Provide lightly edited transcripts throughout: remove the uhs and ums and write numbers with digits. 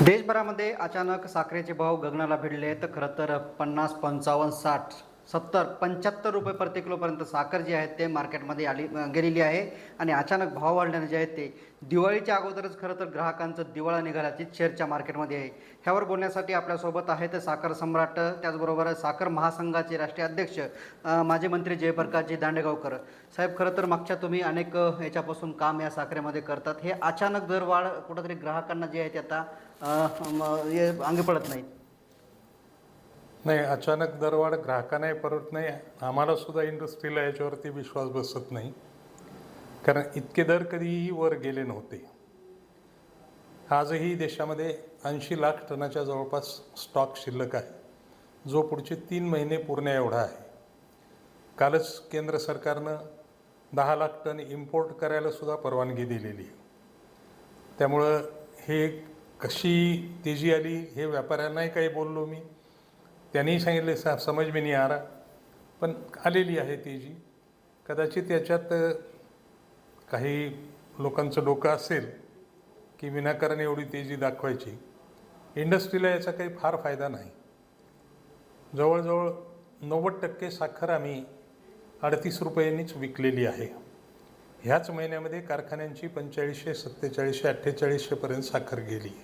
देशभरामध्ये अचानक साखरेचे भाव गगनाला भिडले तर खरं तर 50, 55, 60, 70, 75 रुपये प्रति किलोपर्यंत साखर जी आहे ते मार्केटमध्ये गेलेली आहे. आणि अचानक भाव वाढल्याने जे आहेत ते दिवाळीच्या अगोदरच खरं तर ग्राहकांचं दिवाळा निघाल्याची चर्चा मार्केटमध्ये आहे. ह्यावर बोलण्यासाठी आपल्यासोबत आहेत साखर सम्राट, त्याचबरोबर साखर महासंघाचे राष्ट्रीय अध्यक्ष माजी मंत्री जयप्रकाशजी दांडेगावकर साहेब. खरं तर मागच्या तुम्ही अनेक याच्यापासून काम या साखरेमध्ये करतात. हे अचानक दरवाढ कुठंतरी ग्राहकांना जे आहे ते आता हे अंगी पडत नाही. नाही, अचानक दरवाढ ग्राहकांनाही परवडत नाही, आम्हाला सुद्धा इंडस्ट्रीला याच्यावरती विश्वास बसत नाही, कारण इतके दर कधीही वर गेले नव्हते. आजही देशामध्ये 80 लाख टनाच्या जवळपास स्टॉक शिल्लक आहे, जो पुढचे 3 महिने पुरण्या एवढा आहे. कालच केंद्र सरकारनं 10 लाख टन इम्पोर्ट करायला सुद्धा परवानगी दिलेली आहे. त्यामुळं हे कशी तेजी आली हे व्यापाऱ्यांनाही काही बोललो मी, त्यांनी सांगितले समज में नहीं आ रहा, पण आलेली आहे तेजी. कदाचित याच्यात काही लोकांचं डोकं असेल की विनाकारण एवढी तेजी दाखवायची. इंडस्ट्रीला याचा काही फार फायदा नाही. जवळजवळ 90% साखर आम्ही 38 रुपयांनीच विकलेली आहे. ह्याच महिन्यामध्ये कारखान्यांची 4500, 4700, 4800पर्यंत साखर गेली,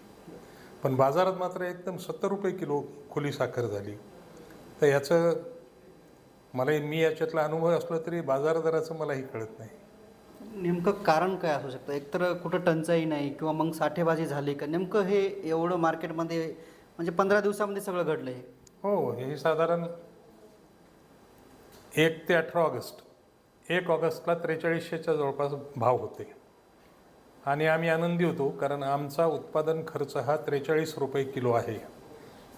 पण बाजारात मात्र एकदम 70 रुपये किलो खुली साखर झाली. तर याचं मी याच्यातला अनुभव असला तरी बाजार दराचं मलाही कळत नाही. नेमकं कारण काय असू शकतं? एकतर कुठं टंचाई नाही किंवा मग साठेबाजी झाली का? नेमकं हे एवढं मार्केटमध्ये म्हणजे 15 दिवसामध्ये सगळं घडलं आहे. हो, हे साधारण 1 ते 18 ऑगस्ट, 1 ऑगस्टला 4300च्या जवळपास भाव होते आणि आम्ही आनंदी होतो, कारण आमचा उत्पादन खर्च हा 43 रुपये किलो आहे.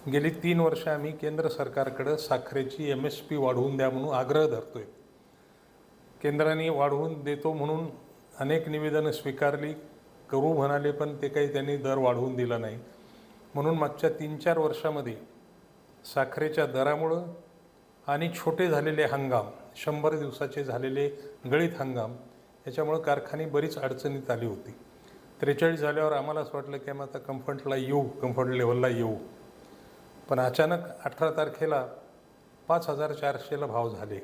गेली 3 वर्ष आम्ही केंद्र सरकारकडं साखरेची MSP वाढवून द्या म्हणून आग्रह धरतोय. केंद्राने वाढवून देतो म्हणून अनेक निवेदनं स्वीकारली, करू म्हणाले, पण ते काही त्यांनी दर वाढवून दिला नाही. म्हणून मागच्या 3-4 वर्षामध्ये साखरेच्या दरामुळं आणि छोटे झालेले हंगाम, 100 दिवसाचे झालेले गळीत हंगाम, याच्यामुळं कारखाने बरीच अडचणीत आली होती. 43 झाल्यावर आम्हाला असं वाटलं की आम्ही आता कम्फर्ट लेवलला येऊ. पण अचानक 18 तारखेला 5400ला भाव झाले.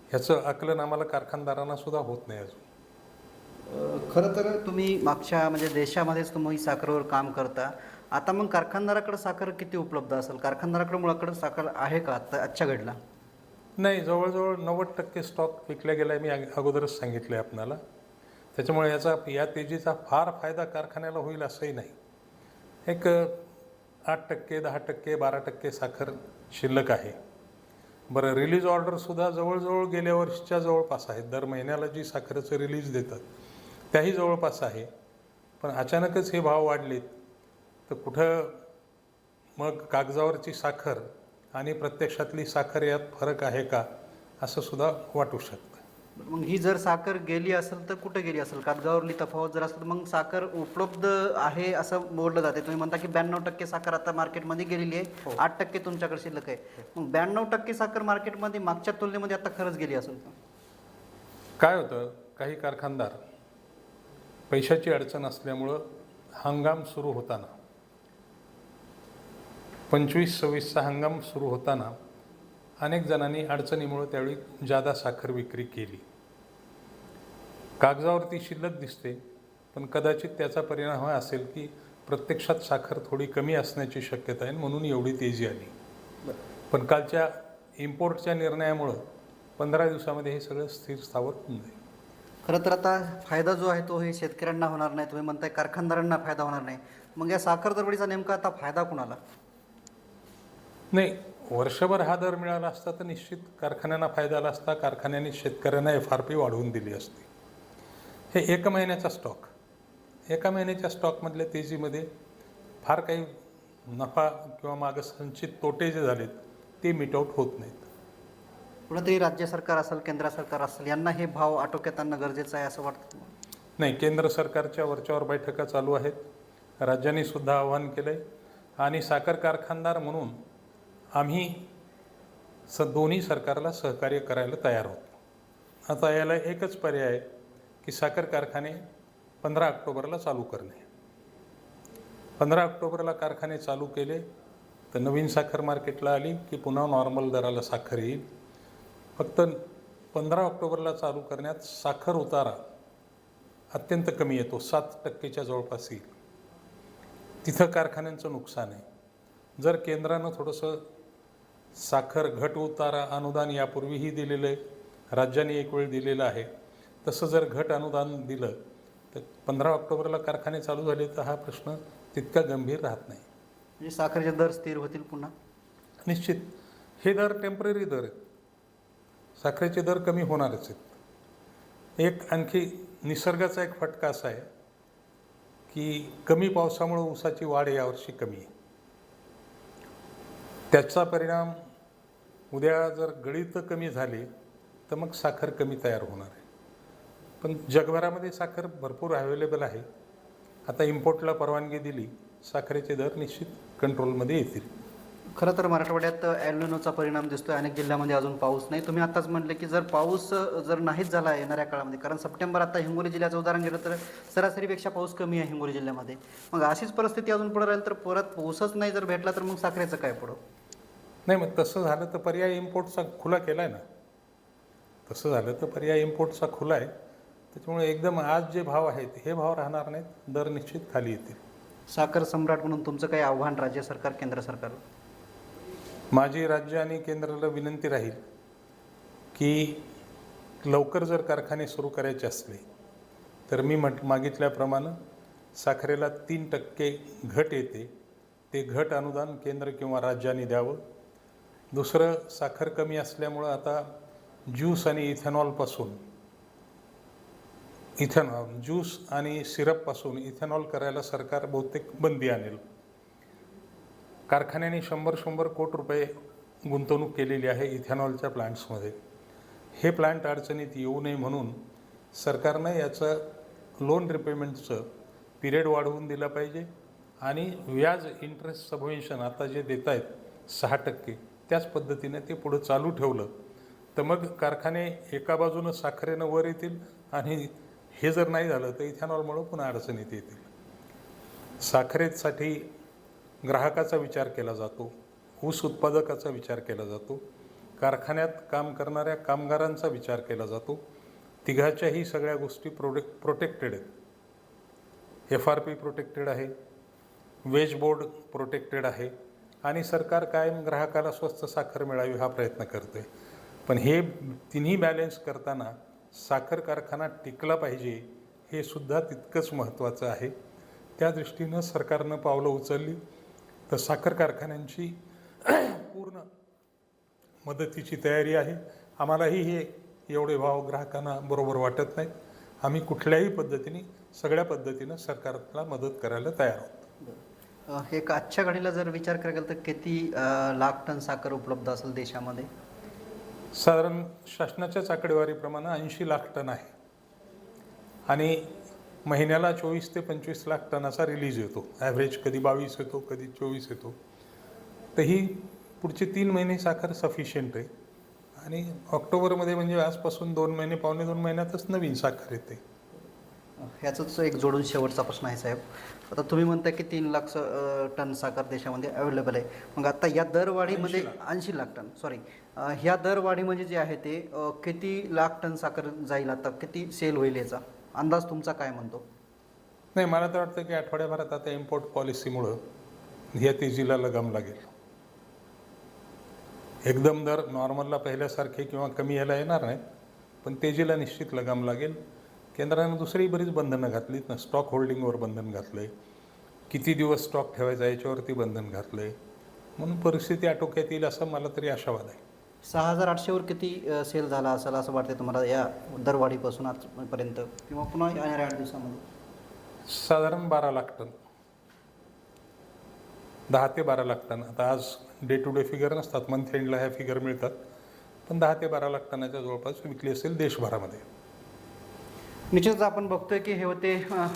ह्याचं आकलन आम्हाला कारखानदारांना सुद्धा होत नाही अजून. खरं तर तुम्ही मागच्या म्हणजे देशामध्येच तुम्ही साखरेवर काम करता. आता मग कारखानदाराकडे साखर किती उपलब्ध असेल? कारखानदाराकडे मुळाकडे साखर आहे का आता आजच्या घडला? नाही, जवळजवळ 90% स्टॉक विकला गेला आहे, मी अगोदरच सांगितलं आहे आपणाला. त्याच्यामुळे या तेजीचा फार फायदा कारखान्याला होईल असंही नाही. एक 8%, 10%, 12% साखर शिल्लक आहे. बरं, रिलीज ऑर्डरसुद्धा जवळजवळ गेल्या वर्षीच्या जवळपास आहे. दर महिन्याला जी साखरेचं रिलीज देतात त्याही जवळपास आहे. पण अचानकच हे भाव वाढलेत, तर कुठं मग कागदावरची साखर आणि प्रत्यक्षातली साखर यात फरक आहे का, असं सुद्धा वाटू शकतं. मग ही जर साखर गेली असेल तर कुठे गेली असेल? कागदावरली तफावत जर असेल तर मग साखर उपलब्ध आहे असं बोललं जाते. तुम्ही म्हणता की 92% साखर आता मार्केटमध्ये गेलेली आहे, 8% तुमच्याकडे शिल्लक आहे. मग 92% साखर मार्केटमध्ये मागच्या तुलनेमध्ये आता खरंच गेली असेल का? काय होतं, काही कारखानदार पैशाची अडचण असल्यामुळं हंगाम सुरू होताना 25-26चा हंगाम सुरू होताना अनेक जणांनी अडचणीमुळे त्यावेळी जादा साखर विक्री केली. कागदावरती शिल्लक दिसते, पण कदाचित त्याचा परिणाम हा असेल की प्रत्यक्षात साखर थोडी कमी असण्याची शक्यता आहे, म्हणून एवढी तेजी आली. पण कालच्या इम्पोर्टच्या निर्णयामुळं 15 दिवसामध्ये हे सगळं स्थिर स्थावर होऊन जाईल. खरं तर आता फायदा जो आहे तो हे शेतकऱ्यांना होणार नाही, तुम्ही म्हणताय कारखानदारांना फायदा होणार नाही. मग या साखर दरवाढीचा नेमका आता फायदा कुणाला? नाही, वर्षभर हा दर मिळाला असता तर निश्चित कारखान्यांना फायदा आला असता. कारखान्यांनी शेतकऱ्यांना FRP वाढवून दिली असती. हे 1 महिन्याचा स्टॉक, 1 महिन्याच्या स्टॉकमधल्या तेजीमध्ये फार काही नफा किंवा मागं संचित तोटे जे झालेत ते मिटआउट होत नाहीत. कुठंतरी राज्य सरकार असेल, केंद्र सरकार असेल, यांना हे भाव आटोक्यात आणणं गरजेचं आहे असं वाटतं? नाही, केंद्र सरकारच्या वरच्यावर बैठका चालू आहेत. राज्यांनी सुद्धा आवाहन केलं आहे आणि साखर कारखानदार म्हणून आम्ही दोन्ही सरकारला सहकार्य करायला तयार आहोत. आता याला एकच पर्याय आहे की साखर कारखाने 15 ऑक्टोबरला चालू करणे. 15 ऑक्टोबरला कारखाने चालू केले तर नवीन साखर मार्केटला आली की पुन्हा नॉर्मल दराला साखर येईल. फक्त 15 ऑक्टोबरला चालू करण्यात साखर उतारा अत्यंत कमी येतो, 7% जवळपास येईल. तिथं कारखान्यांचं नुकसान आहे. जर केंद्रानं थोडंसं साखर घट उतारा अनुदान यापूर्वीही दिलेलं आहे, राज्याने एक वेळ दिलेलं आहे, तसं जर घट अनुदान दिलं तर 15 ऑक्टोबरला कारखाने चालू झाले तर हा प्रश्न तितका गंभीर राहत नाही. म्हणजे साखरेचे दर स्थिर होतील पुन्हा? निश्चित हे दर टेम्पररी दर आहेत, साखरेचे दर कमी होणारच आहेत. एक आणखी निसर्गाचा एक फटका असा आहे की कमी पावसामुळे ऊसाची वाढ यावर्षी कमी आहे. त्याचा परिणाम उद्या जर गळीत कमी झाली तर मग साखर कमी तयार होणार आहे. पण जगभरामध्ये साखर भरपूर अवेलेबल आहे. आता इम्पोर्टला परवानगी दिली, साखरेचे दर निश्चित कंट्रोलमध्ये येतील. खरं तर मराठवाड्यात एल्निनोचा परिणाम दिसतोय. अनेक जिल्ह्यामध्ये अजून पाऊस नाही. तुम्ही आताच म्हटले की जर पाऊस जर नाहीच झाला येणाऱ्या काळामध्ये, कारण सप्टेंबर आता हिंगोली जिल्ह्याचं उदाहरण घेतलं तर सरासरीपेक्षा पाऊस कमी आहे हिंगोली जिल्ह्यामध्ये. मग अशीच परिस्थिती अजून पुढे राहील तर परत पाऊसच नाही जर भेटला तर मग साखरेचं काय पुढं? नाही, मग तसं झालं तर पर्याय इम्पोर्टचा खुला केला आहे ना. तसं झालं तर पर्याय इम्पोर्टचा खुला आहे. त्याच्यामुळे एकदम आज जे भाव आहेत हे भाव राहणार नाहीत, दर निश्चित खाली येतील. साखर सम्राट म्हणून तुमचं काही आव्हान राज्य सरकार केंद्र सरकार? माझी राज्य आणि केंद्राला विनंती राहील की लवकर जर कारखाने सुरू करायचे असले तर मी मागितल्याप्रमाणे साखरेला 3% घट येते, ते घट अनुदान केंद्र किंवा राज्याने द्यावं. दुसरं, साखर कमी असल्यामुळं आता ज्यूस आणि ज्यूस आणि सिरपपासून इथेनॉल करायला सरकार बहुतेक बंदी आणेल. कारखान्याने 100 कोटी रुपये गुंतवणूक केलेली आहे इथेनॉलच्या प्लांट्समध्ये. हे प्लांट अडचणीत येऊ नये म्हणून सरकारनं याचं लोन रिपेमेंटचं पिरियड वाढवून दिला पाहिजे आणि व्याज इंटरेस्ट सबव्हेन्शन आता जे देत आहेत 6%, त्याच पद्धतीने ते पुढं चालू ठेवलं तर मग कारखाने एका बाजूनं साखरेनं वर येतील आणि हे जर नाही झालं तर इथेनॉलमुळं पुन्हा अडचणीत येतील. साखरेसाठी ग्राहकाचा विचार केला जातो, ऊस उत्पादकाचा विचार केला जातो, कारखान्यात काम करणाऱ्या कामगारांचा विचार केला जातो. तिघाच्याही सगळ्या गोष्टी प्रोटेक्टेड आहेत. FRP प्रोटेक्टेड आहे, वेज बोर्ड प्रोटेक्टेड आहे आणि सरकार कायम ग्राहकाला स्वस्त साखर मिळावी हा प्रयत्न करते. पण हे तिन्ही बॅलन्स करताना साखर कारखाना टिकला पाहिजे हे सुद्धा तितकंच महत्त्वाचं आहे. त्या दृष्टीनं सरकारनं पावलं उचलली तर साखर कारखान्यांची पूर्ण मदतीची तयारी आहे. आम्हालाही हे एवढे भाव ग्राहकांना बरोबर वाटत नाहीत. आम्ही कुठल्याही पद्धतीने सगळ्या पद्धतीनं सरकारला मदत करायला तयार आहोत. एक आजच्या घडीला जर विचार करायला गेला तर किती लाख टन साखर उपलब्ध असेल देशामध्ये? साधारण शासनाच्याच आकडेवारीप्रमाणे 80 लाख टन आहे आणि महिन्याला 24 ते 25 लाख टनाचा रिलीज येतो. ॲव्हरेज कधी 22 येतो, कधी 24 येतो. तर ही पुढचे 3 महिने साखर सफिशियंट आहे आणि ऑक्टोबरमध्ये म्हणजे आजपासून 2 महिने, पावणे 2 महिन्यातच नवीन साखर येते. ह्याचंच एक जोडून शेवटचा प्रश्न आहे साहेब. आता तुम्ही म्हणता की 3 लाख टन साखर देशामध्ये अवेलेबल आहे. मग आता या दरवाढीमध्ये 80 लाख टन ह्या दरवाढी म्हणजे जे आहे ते किती लाख टन साखर जाईल, आता किती सेल होईल याचा अंदाज तुमचा काय म्हणतो? नाही, मला तर वाटतं की आठवड्याभरात आता इम्पोर्ट पॉलिसीमुळं ह्या तेजीला लगाम लागेल. एकदम दर नॉर्मलला पहिल्यासारखे किंवा कमी यायला येणार नाहीत, पण तेजीला निश्चित लगाम लागेल. केंद्रानं दुसरी बरीच बंधनं घातलीत ना. स्टॉक होल्डिंगवर बंधन घातलं आहे, किती दिवस स्टॉक ठेवायचा याच्यावरती बंधन घातलं आहे, म्हणून परिस्थिती आटोक्यात येईल असं मला तरी आशावाद आहे. 6800वर किती सेल झाला असेल असं वाटतं तुम्हाला या दरवाढीपासून आजपर्यंत किंवा पुन्हा येणाऱ्या 8 दिवसामध्ये? साधारण 12 लाख टन, 10 ते 12 लाख टन. आता आज डे टू डे फिगर नसतात, मंथ एंडला ह्या फिगर मिळतात, पण 10 ते 12 लाख टनाच्या जवळपास विकली असेल देशभरामध्ये. निश्चितच आपण बघतोय की हे होते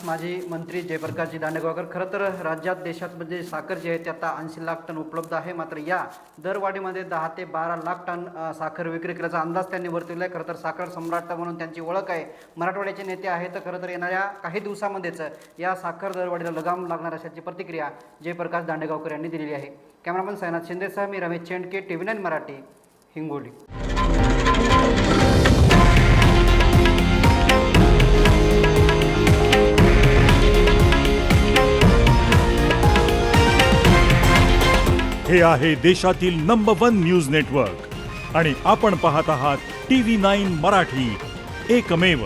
माजी मंत्री जयप्रकाशजी दांडेगावकर. खरं तर राज्यात देशात म्हणजे साखर जी आहे ती आता 80 लाख टन उपलब्ध आहे. मात्र या दरवाढीमध्ये 10 ते 12 लाख टन साखर विक्री केल्याचा अंदाज त्यांनी वर्तवला आहे. खरं तर साखर सम्राट म्हणून त्यांची ओळख आहे. मराठवाड्याचे नेते आहेत. तर खरं तर येणाऱ्या काही दिवसामध्येच या साखर दरवाढीला लगाम लागणार अशाची प्रतिक्रिया जयप्रकाश दांडेगावकर यांनी दिलेली आहे. कॅमेरामन सायनाथ शिंदेसह मी रमेश चेंडके, TV9 मराठी, हिंगोली. हे आहे देशातील नंबर 1 न्यूज नेटवर्क आणि आपण पाहत आहात TV9 मराठी, एकमेव.